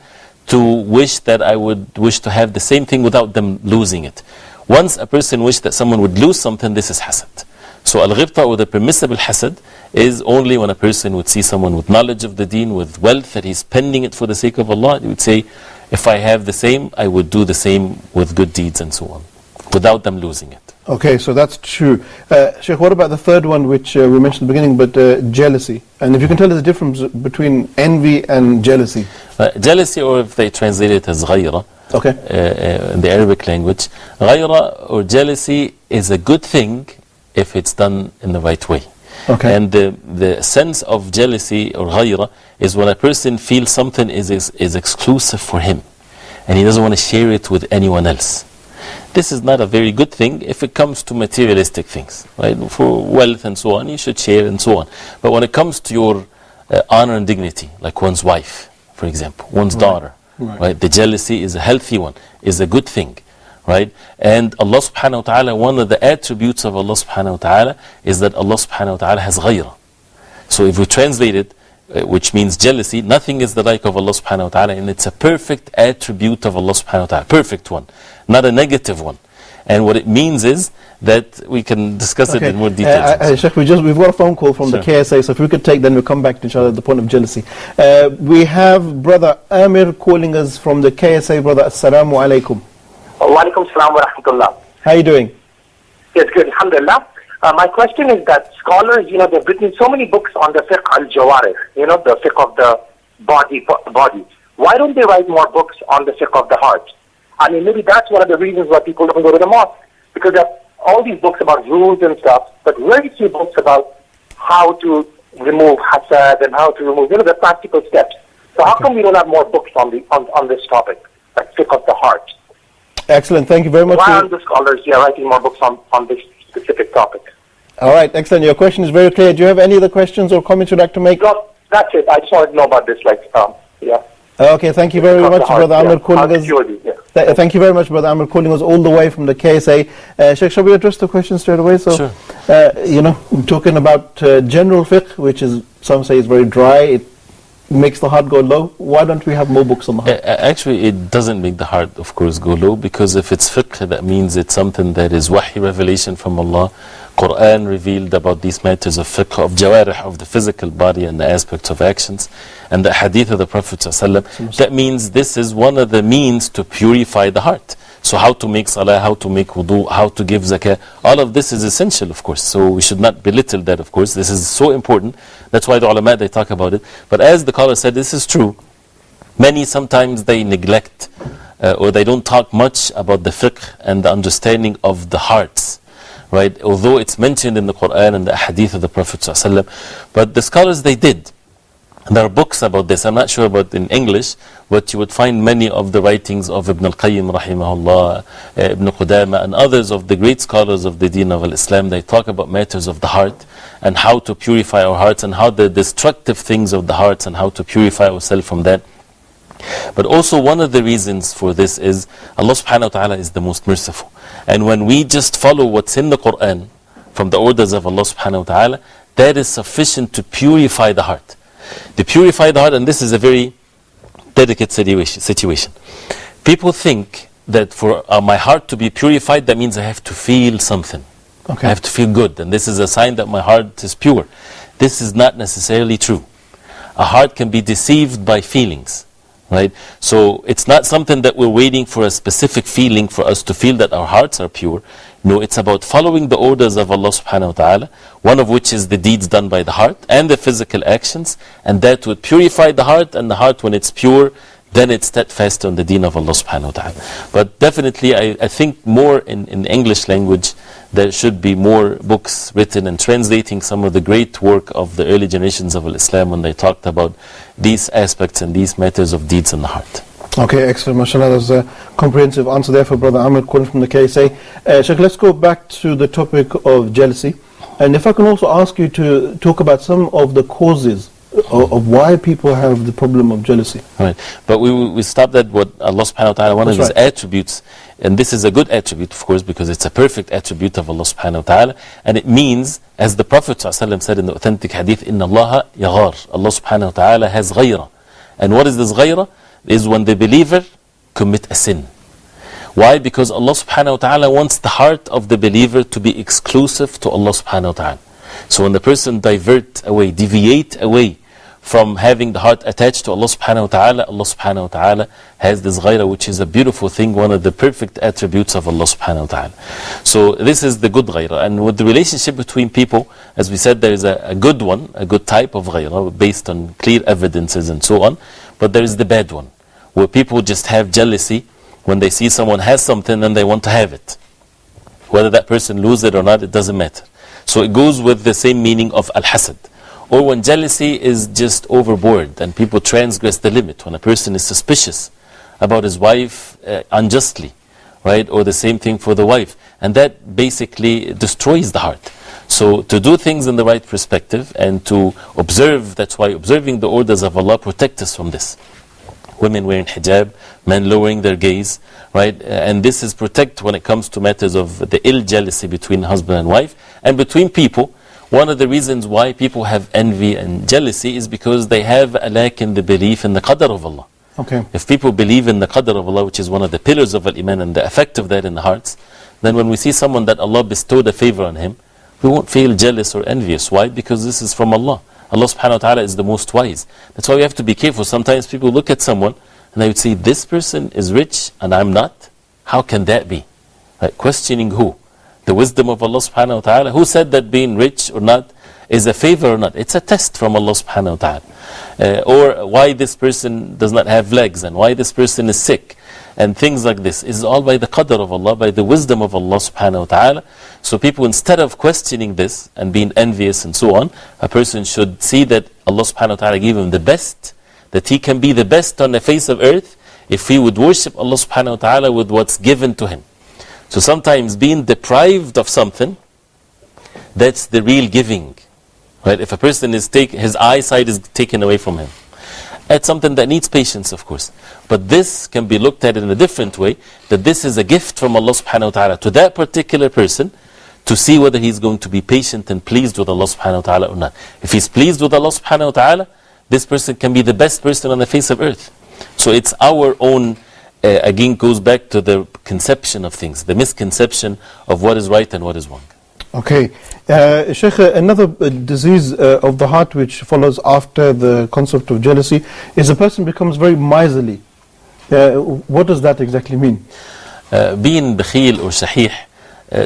to wish that I would wish to have the same thing without them losing it. Once a person wished that someone would lose something, this is hasad. So al-ghibta, or the permissible hasad, is only when a person would see someone with knowledge of the deen, with wealth, that he's spending it for the sake of Allah. He would say, if I have the same, I would do the same with good deeds and so on, without them losing it. Okay, so that's true. Sheikh, what about the third one, which we mentioned at the beginning, but jealousy? And if you can tell us the difference between envy and jealousy. Jealousy, or if they translate it as ghayra, okay, in the Arabic language, ghayra or jealousy is a good thing if it's done in the right way. Okay. And the sense of jealousy or ghayra is when a person feels something is exclusive for him and he doesn't want to share it with anyone else. This is not a very good thing if it comes to materialistic things, right? For wealth and so on, you should share and so on. But when it comes to your honor and dignity, like one's wife, for example, one's daughter, right? The jealousy is a healthy one, is a good thing. Right? And Allah subhanahu wa ta'ala, one of the attributes of Allah subhanahu wa ta'ala is that Allah subhanahu wa ta'ala has ghayra. So if we translate it, which means jealousy, nothing is the like of Allah subhanahu wa ta'ala, and it's a perfect attribute of Allah subhanahu wa ta'ala, perfect one, not a negative one. And what it means is that we can discuss it in more detail. Sheikh, we've got a phone call from the KSA, so if we could take, then we'll come back to inshallah the point of jealousy. We have Brother Amir calling us from the KSA. Brother, assalamu alaikum. Wa alaikum salam wa rahmatullah. How are you doing? Yes, good, alhamdulillah. My question is that scholars, they've written so many books on the fiqh al-jawarih, the fiqh of the body. Why don't they write more books on the fiqh of the heart? I mean, maybe that's one of the reasons why people don't go to the mosque, because there are all these books about rules and stuff, but very few books about how to remove hasad and how to remove, the practical steps. So how come we don't have more books on this topic, like fiqh of the heart? Excellent, thank you very much. Why aren't the scholars writing more books on this specific topic? All right, excellent. Your question is very clear. Do you have any other questions or comments you'd like to make? No, that's it. I just wanted to know about this, yeah. Okay, thank you very much, Brother Amir, calling us. Thank you very much, Brother Amir, calling us all the way from the KSA. Sheikh, shall we address the question straight away? So, sure. Talking about general fiqh, which is, some say is very dry, it makes the heart go low. Why don't we have more books on the heart? Actually, it doesn't make the heart, of course, go low, because if it's fiqh, that means it's something that is wahi, revelation from Allah. Quran revealed about these matters of fiqh, of jawarih, of the physical body and the aspects of actions, and the hadith of the Prophet ﷺ. That means this is one of the means to purify the heart. So how to make salah, how to make wudu, how to give zakah, all of this is essential, of course. So we should not belittle that, of course. This is so important. That's why the ulama, they talk about it. But as the caller said, this is true. Many sometimes they neglect or they don't talk much about the fiqh and the understanding of the hearts. Right? Although it's mentioned in the Quran and the hadith of the Prophet ﷺ, but the scholars, they did. There are books about this. I'm not sure about in English, but you would find many of the writings of Ibn al-Qayyim rahimahullah, Ibn Qudama, and others of the great scholars of the deen of Islam. They talk about matters of the heart and how to purify our hearts and how the destructive things of the hearts and how to purify ourselves from that. But also one of the reasons for this is Allah subhanahu wa ta'ala is the most merciful. And when we just follow what's in the Quran from the orders of Allah subhanahu wa ta'ala, that is sufficient to purify the heart. To purify the heart, and this is a very delicate situation. People think that for my heart to be purified, that means I have to feel something. I have to feel good, and this is a sign that my heart is pure. This is not necessarily true. A heart can be deceived by feelings. Right? So it's not something that we're waiting for a specific feeling for us to feel that our hearts are pure. No, it's about following the orders of Allah subhanahu wa ta'ala, one of which is the deeds done by the heart and the physical actions, and that would purify the heart, and the heart, when it's pure, then it's steadfast on the deen of Allah subhanahu wa ta'ala. But definitely I think more in English language there should be more books written and translating some of the great work of the early generations of Islam when they talked about these aspects and these matters of deeds in the heart. Okay, excellent. MashaAllah, that's a comprehensive answer there for Brother Ahmed calling from the KSA. Sheikh, let's go back to the topic of jealousy. And if I can also ask you to talk about some of the causes of why people have the problem of jealousy. Right. But we stopped at what Allah subhanahu wa ta'ala, one of His attributes, and this is a good attribute, of course, because it's a perfect attribute of Allah subhanahu wa ta'ala, and it means, as the Prophet ﷺ said in the authentic hadith, Inna Allah yaghar. Allah subhanahu wa ta'ala has ghayra. And what is this ghayra? Is when the believer commit a sin. Why? Because Allah subhanahu wa ta'ala wants the heart of the believer to be exclusive to Allah subhanahu wa ta'ala. So when the person deviate away from having the heart attached to Allah subhanahu wa ta'ala, Allah subhanahu wa ta'ala has this ghayra, which is a beautiful thing, one of the perfect attributes of Allah subhanahu wa ta'ala. So this is the good ghayra. And with the relationship between people, as we said, there is a good one, a good type of ghayra based on clear evidences and so on. But there is the bad one, where people just have jealousy when they see someone has something and they want to have it. Whether that person loses it or not, it doesn't matter. So it goes with the same meaning of al-hasad. Or when jealousy is just overboard and people transgress the limit, when a person is suspicious about his wife unjustly, right? Or the same thing for the wife. And that basically destroys the heart. So to do things in the right perspective and to observe, that's why observing the orders of Allah protect us from this. Women wearing hijab, men lowering their gaze, right? And this is protect when it comes to matters of the ill jealousy between husband and wife and between people. One of the reasons why people have envy and jealousy is because they have a lack in the belief in the qadr of Allah. Okay. If people believe in the qadr of Allah, which is one of the pillars of al-iman and the effect of that in the hearts, then when we see someone that Allah bestowed a favor on him, we won't feel jealous or envious. Why? Because this is from Allah. Allah subhanahu wa ta'ala is the most wise. That's why we have to be careful. Sometimes people look at someone and they would say, this person is rich and I'm not. How can that be? Right? Questioning who? The wisdom of Allah subhanahu wa ta'ala. Who said that being rich or not is a favor or not? It's a test from Allah subhanahu wa ta'ala. Or why this person does not have legs and why this person is sick. And things like this is all by the qadr of Allah, by the wisdom of Allah subhanahu wa ta'ala. So people, instead of questioning this and being envious and so on, a person should see that Allah subhanahu wa ta'ala gave him the best, that he can be the best on the face of earth if he would worship Allah subhanahu wa ta'ala with what's given to him. So sometimes being deprived of something, that's the real giving. Right? If a person is his eyesight is taken away from him. It's something that needs patience, of course. But this can be looked at in a different way, that this is a gift from Allah subhanahu wa ta'ala to that particular person to see whether he's going to be patient and pleased with Allah subhanahu wa ta'ala or not. If he's pleased with Allah subhanahu wa ta'ala, this person can be the best person on the face of earth. So it's our own, again goes back to the conception of things, the misconception of what is right and what is wrong. Okay. Sheikh, another disease of the heart which follows after the concept of jealousy is a person becomes very miserly. What does that exactly mean? Being bakhil or shahih,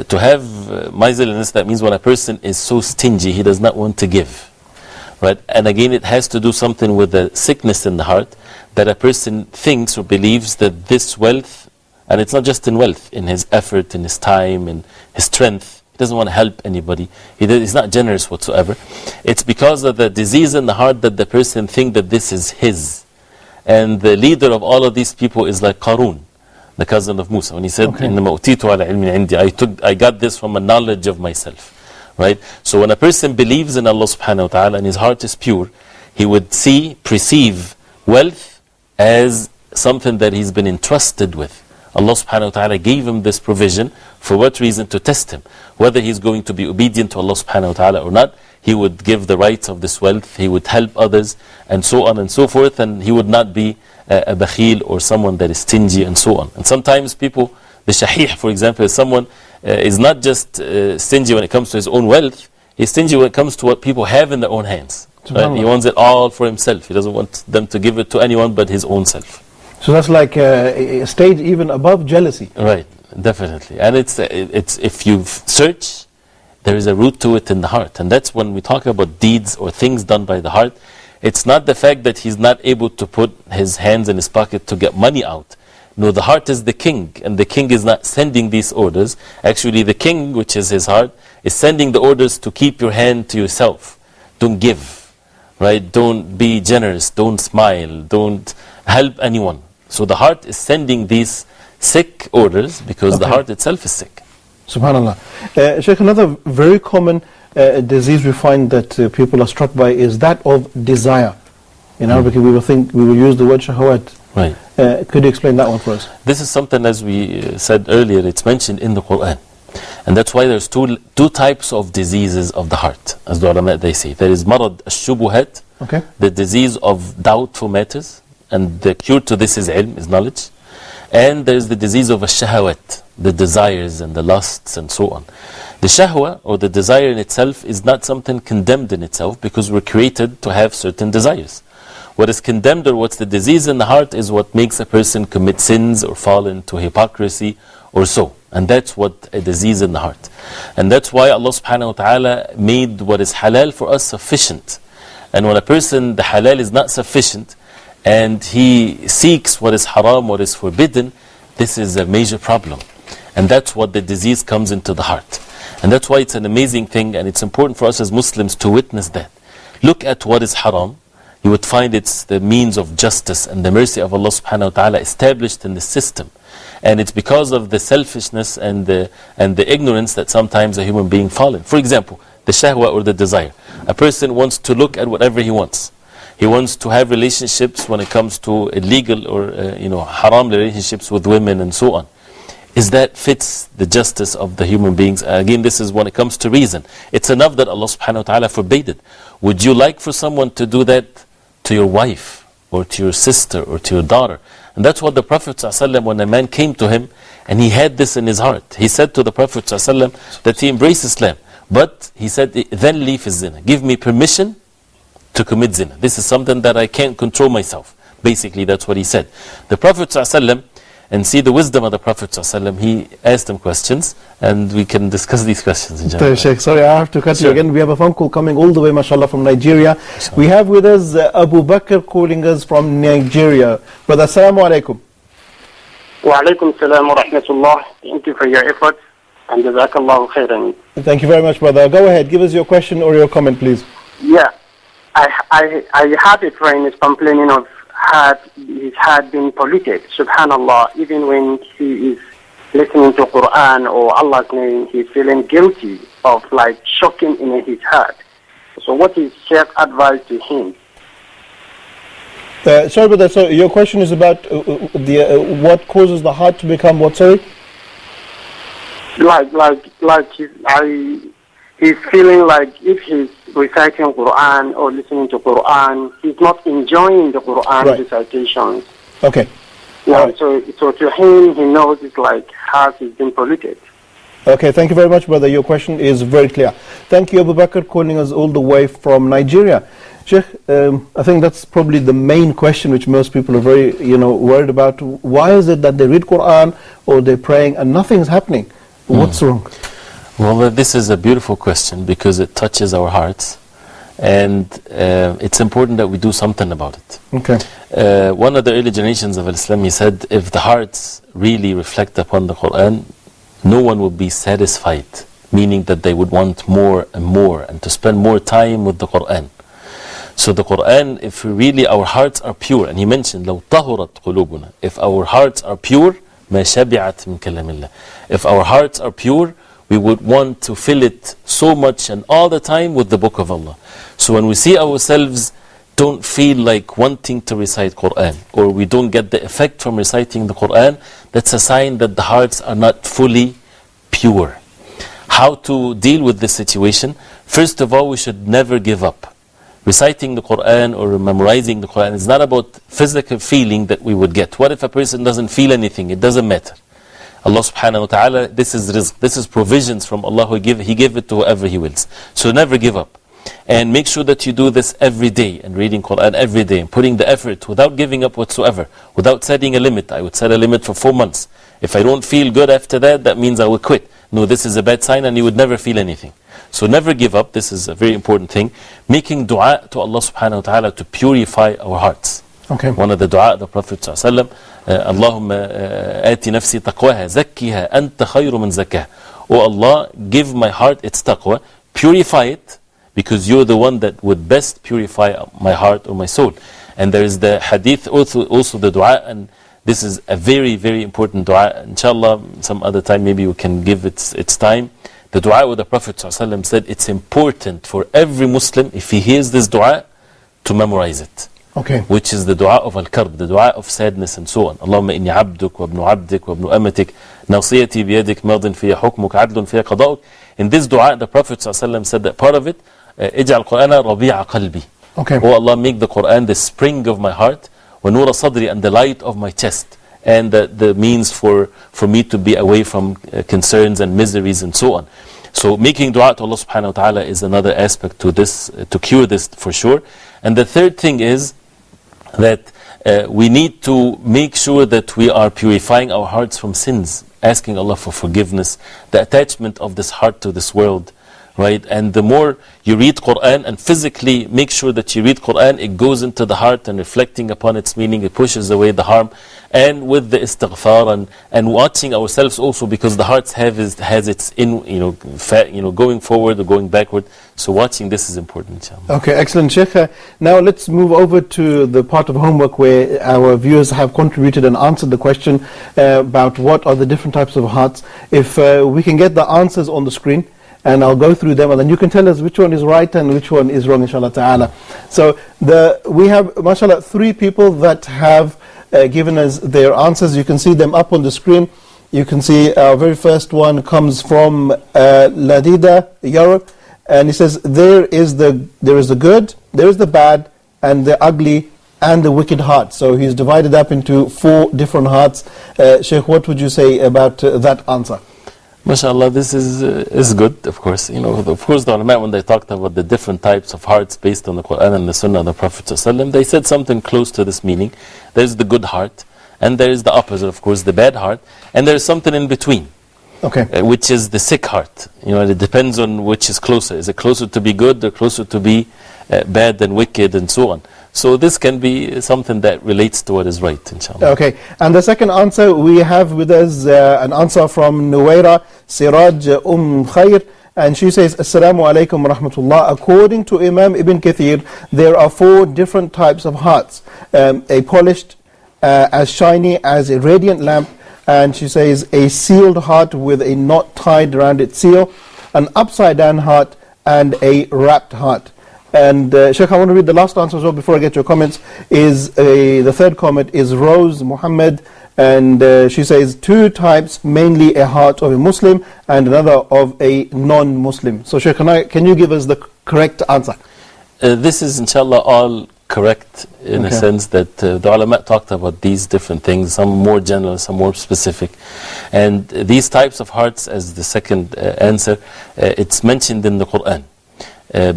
to have miserliness, that means when a person is so stingy, he does not want to give. Right? And again, it has to do something with the sickness in the heart, that a person thinks or believes that this wealth, and it's not just in wealth, in his effort, in his time, in his strength, he doesn't want to help anybody, he's not generous whatsoever. It's because of the disease in the heart that the person thinks that this is his. And the leader of all of these people is like Qarun, the cousin of Musa, when he said, إِنَّمَا أُوتِيتُ عَلَى عِلْمٍ عِنْدِي, I got this from a knowledge of myself. Right? So when a person believes in Allah subhanahu wa ta'ala and his heart is pure, he would perceive wealth as something that he's been entrusted with. Allah subhanahu wa ta'ala gave him this provision. For what reason? To test him. Whether he's going to be obedient to Allah subhanahu wa ta'ala or not, he would give the rights of this wealth, he would help others, and so on and so forth, and he would not be a bakhil or someone that is stingy and so on. And sometimes people, the shahih for example, is someone is not just stingy when it comes to his own wealth, he's stingy when it comes to what people have in their own hands. Right? He wants it all for himself. He doesn't want them to give it to anyone but his own self. So that's like a stage even above jealousy. Right, definitely. And it's if you search, there is a root to it in the heart. And that's when we talk about deeds or things done by the heart. It's not the fact that he's not able to put his hands in his pocket to get money out. No, the heart is the king, and the king is not sending these orders. Actually, the king, which is his heart, is sending the orders to keep your hand to yourself. Don't give, right? Don't be generous, don't smile, don't help anyone. So the heart is sending these sick orders because the heart itself is sick. SubhanAllah. Sheikh, another very common disease we find that people are struck by is that of desire. In Arabic, we will use the word shahawat. Right. Could you explain that one for us? This is something, as we said earlier, it's mentioned in the Quran. And that's why there's two types of diseases of the heart, as the ulama they say. There is marad al-shubuhat, the disease of doubtful matters, and the cure to this is ilm, is knowledge. And there is the disease of al-shahawat, the desires and the lusts and so on. The shahwa, or the desire in itself, is not something condemned in itself, because we're created to have certain desires. What is condemned, or what's the disease in the heart, is what makes a person commit sins or fall into hypocrisy or so. And that's what a disease in the heart. And that's why Allah subhanahu wa ta'ala made what is halal for us sufficient. And when a person, the halal is not sufficient, and he seeks what is haram, what is forbidden, this is a major problem. And that's what the disease comes into the heart. And that's why it's an amazing thing, and it's important for us as Muslims to witness that. Look at what is haram. You would find it's the means of justice and the mercy of Allah subhanahu wa ta'ala established in the system. And it's because of the selfishness and the ignorance that sometimes a human being falls in. For example, the shahwa, or the desire. A person wants to look at whatever he wants. He wants to have relationships when it comes to illegal or haram relationships with women and so on. Is that fits the justice of the human beings? Again, this is when it comes to reason. It's enough that Allah subhanahu wa ta'ala forbade it. Would you like for someone to do that to your wife, or to your sister, or to your daughter? And that's what the Prophet ﷺ, when a man came to him and he had this in his heart, he said to the Prophet ﷺ that he embraced Islam, but he said, then leave his zina, give me permission to commit zina. This is something that I can't control myself. Basically, that's what he said. The Prophet ﷺ, and see the wisdom of the Prophet ﷺ, he asked him questions, and we can discuss these questions in general. Sheikh, sorry, I have to cut you again. We have a phone call coming all the way, mashallah, from Nigeria. We have with us Abu Bakr calling us from Nigeria. Brother, assalamu alaikum. Wa alaikum salam wa rahmatullah. Thank you for your effort, and jazakallahu khairan. Thank you very much, brother. Go ahead, give us your question or your comment, please. Yeah, I have a friend is complaining of his heart being polluted. Subhanallah, even when he is listening to Quran or Allah's name, he's feeling guilty of like shocking in his heart. So what is Sheikh advice to him? Sorry, brother, so your question is about what causes the heart to become what, sorry? He's feeling like if he's reciting Quran or listening to Quran, he's not enjoying the Quran recitations. Okay. Yeah, so to him, he knows it's like heart is being polluted. Okay, thank you very much, brother. Your question is very clear. Thank you, Abu Bakr, calling us all the way from Nigeria. Sheikh, I think that's probably the main question which most people are very, worried about. Why is it that they read Quran or they're praying and nothing's happening? What's wrong? Well, this is a beautiful question because it touches our hearts, and it's important that we do something about it. Okay. One of the early generations of Islam, he said, if the hearts really reflect upon the Quran, no one will be satisfied, meaning that they would want more and more and to spend more time with the Quran. So the Quran, if really our hearts are pure, and he mentioned, لو طهرت قلوبنا, if our hearts are pure, ما شبعت من كلام الله. If our hearts are pure, we would want to fill it so much and all the time with the book of Allah. So when we see ourselves don't feel like wanting to recite Quran, or we don't get the effect from reciting the Quran, that's a sign that the hearts are not fully pure. How to deal with this situation? First of all, we should never give up. Reciting the Quran or memorizing the Quran is not about physical feeling that we would get. What if a person doesn't feel anything? It doesn't matter. Allah subhanahu wa ta'ala, this is rizq, this is provisions from Allah who He gave it to whoever He wills. So never give up. And make sure that you do this every day, and reading Quran every day, and putting the effort without giving up whatsoever, without setting a limit. I would set a limit for 4 months. If I don't feel good after that, that means I will quit. No, this is a bad sign, and you would never feel anything. So never give up. This is a very important thing. Making dua to Allah subhanahu wa ta'ala to purify our hearts. Okay. One of the dua the Prophet sallallahu Allahumma ati nafsi taqwaha zakkiha anta khayru man zakkaha. Oh Allah, give my heart its taqwa, purify it, because you're the one that would best purify my heart or my soul. And there is the hadith, also the dua, and this is a very, very important dua. Inshallah, some other time maybe we can give its time. The dua where the Prophet ﷺ said it's important for every Muslim, if he hears this dua, to memorize it. Okay. Which is the dua of al-karb, the dua of sadness and so on. Allahumma inni abduk wa ibnu abdik wa ibnu amatik nasiyati biyadik madin fiya hukmuk adlun fiya qada'uk. In this dua, the Prophet ﷺ said that part of it, ij'al Qur'ana rabi'a qalbi. Okay. Oh Allah, make the Quran the spring of my heart, wa nura sadri, and the light of my chest, and the means for me to be away from concerns and miseries and so on. So making dua to Allah subhanahu wa ta'ala is another aspect to this, to cure this for sure. And the third thing is that we need to make sure that we are purifying our hearts from sins, asking Allah for forgiveness, the attachment of this heart to this world, right? And the more you read Quran, and physically make sure that you read Quran, it goes into the heart, and reflecting upon its meaning, it pushes away the harm. And with the istighfar and watching ourselves also, because the heart has its going forward or going backward. So watching this is important, inshallah. Okay, excellent, Sheikh. Now let's move over to the part of homework where our viewers have contributed and answered the question about what are the different types of hearts. If we can get the answers on the screen, and I'll go through them, and then you can tell us which one is right and which one is wrong, inshallah ta'ala. So we have, mashallah, 3 people that have given us their answers. You can see them up on the screen. You can see our very first one comes from Ladida, Europe, and he says there is the good, there is the bad, and the ugly, and the wicked heart. So he's divided up into 4 different hearts. Sheikh, what would you say about that answer? MashaAllah, this is good, of course. Of course, the ulama, when they talked about the different types of hearts based on the Quran and the Sunnah of the Prophet ﷺ, they said something close to this meaning. There's the good heart, and there is the opposite, of course, the bad heart, and there's something in between. Okay. Which is the sick heart. It depends on which is closer. Is it closer to be good or closer to be bad and wicked and so on? So this can be something that relates to what is right, inshallah. Okay, and the second answer, we have with us an answer from Nuwaira Siraj Khair, and she says, Assalamu alaikum wa rahmatullah. According to Imam Ibn Kathir, there are 4 different types of hearts. A polished, as shiny as a radiant lamp, and she says a sealed heart with a knot tied around its seal, an upside down heart, and a wrapped heart. And Sheikh, I want to read the last answer as well before I get your comments. The third comment is Rose Muhammad, and she says 2 types, mainly a heart of a Muslim and another of a non-Muslim. So Sheikh, can you give us the correct answer? This is inshallah all correct in a sense that the ulama talked about these different things, some more general, some more specific. And these types of hearts, as the second answer, it's mentioned in the Quran.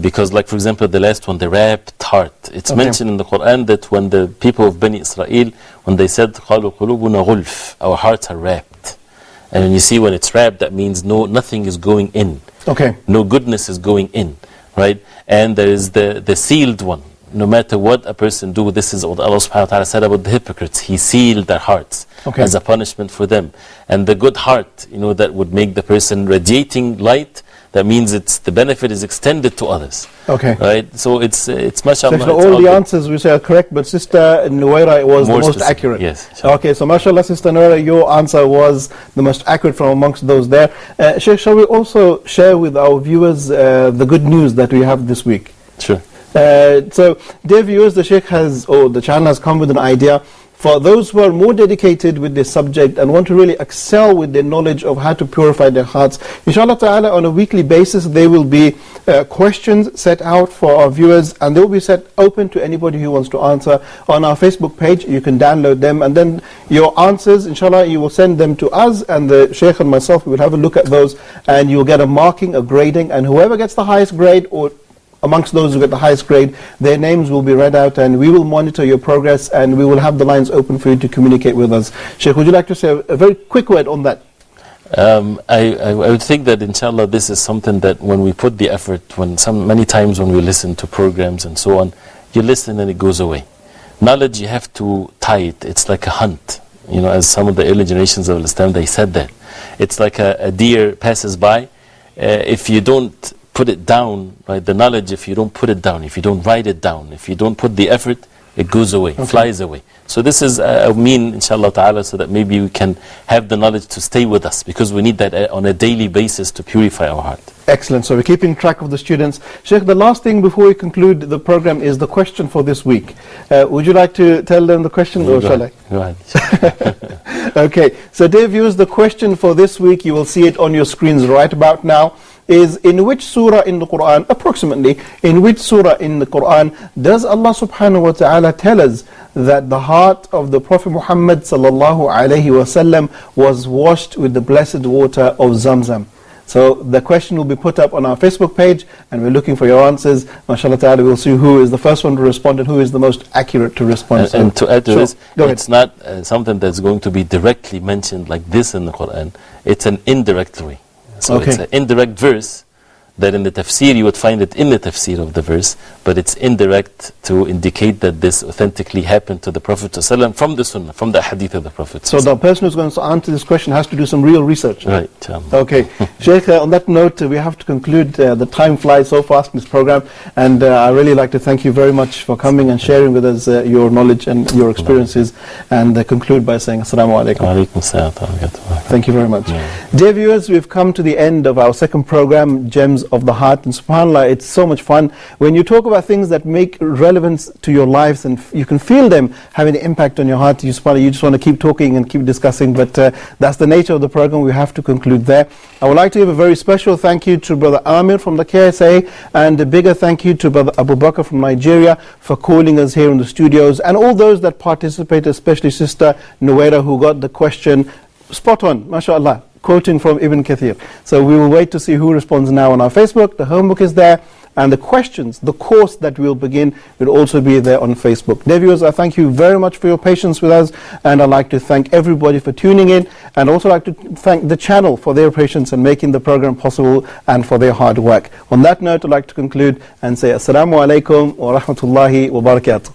Because like for example the last one, the wrapped heart, it's mentioned in the Quran that when the people of Bani Israel, when they said قَالُوا قُلُوبُنَا غُلْفٌ, our hearts are wrapped. And when you see when it's wrapped, that means nothing is going in. Okay. No goodness is going in, right? And there is the sealed one. No matter what a person do, this is what Allah subhanahu wa ta'ala said about the hypocrites. He sealed their hearts as a punishment for them. And the good heart, that would make the person radiating light, that means the benefit is extended to others. Okay. Right? So it's mashallah. So all the answers we say are correct, but Sister Nuwaira was the most accurate. Yes. Inshallah. Okay, so mashallah, Sister Nuwaira, your answer was the most accurate from amongst those there. Sheikh, shall we also share with our viewers the good news that we have this week? Sure. So, dear viewers, the Sheikh the channel has come with an idea for those who are more dedicated with this subject and want to really excel with their knowledge of how to purify their hearts. Inshallah ta'ala, on a weekly basis, there will be questions set out for our viewers, and they will be set open to anybody who wants to answer. On our Facebook page, you can download them, and then your answers, inshallah, you will send them to us, and the Sheikh and myself will have a look at those, and you will get a marking, a grading, and whoever gets the highest grade, or amongst those who get the highest grade, their names will be read out, and we will monitor your progress, and we will have the lines open for you to communicate with us. Sheikh, would you like to say a very quick word on that? I would think that inshallah this is something that when we put the effort, many times when we listen to programs and so on, you listen and it goes away. Knowledge, you have to tie it. It's like a hunt. You know, as some of the early generations of Islam, they said that. It's like a deer passes by. If you don't put it down, right, the knowledge, if you don't put it down, if you don't write it down, if you don't put the effort, it goes away, flies away. So this is a mean, inshallah ta'ala, so that maybe we can have the knowledge to stay with us, because we need that on a daily basis to purify our heart. Excellent. So we're keeping track of the students. Sheikh, the last thing before we conclude the program is the question for this week. Would you like to tell them the question, or shall I? Go ahead. Okay. So dear viewers, the question for this week, you will see it on your screens right about now, is in which surah in the Quran, approximately, in which surah in the Quran does Allah subhanahu wa ta'ala tell us that the heart of the Prophet Muhammad sallallahu alayhi wasallam was washed with the blessed water of Zamzam? So the question will be put up on our Facebook page, and we're looking for your answers. MashaAllah ta'ala, we'll see who is the first one to respond and who is the most accurate to respond. And to add to this, it's not something that's going to be directly mentioned like this in the Quran. It's an indirect way. So it's an indirect verse that in the tafsir you would find it in the tafsir of the verse, but it's indirect to indicate that this authentically happened to the Prophet ﷺ from the Sunnah, from the hadith of the Prophet. So the person who's going to answer this question has to do some real research. Right. Okay. Sheikh, on that note, we have to conclude. The time flies so fast in this program, and I really like to thank you very much for coming and sharing with us your knowledge and your experiences, and conclude by saying Assalamu alaikum. Thank you very much. Dear viewers, we've come to the end of our second program, Gems of the Heart, and subhanAllah, it's so much fun when you talk about things that make relevance to your lives and you can feel them having an impact on your heart. You just want to keep talking and keep discussing, but that's the nature of the program. We have to conclude there. I would like to give a very special thank you to Brother Amir from the KSA, and a bigger thank you to Brother Abu Bakr from Nigeria for calling us here in the studios, and all those that participated, especially Sister Nuwaira, who got the question spot on, mashallah, quoting from Ibn Kathir. So we will wait to see who responds now on our Facebook. The homework is there, and the questions, the course that we'll begin will also be there on Facebook. Dear viewers, I thank you very much for your patience with us, and I'd like to thank everybody for tuning in, and also like to thank the channel for their patience and making the program possible, and for their hard work. On that note, I'd like to conclude and say Assalamu alaikum wa rahmatullahi wa barakatuh.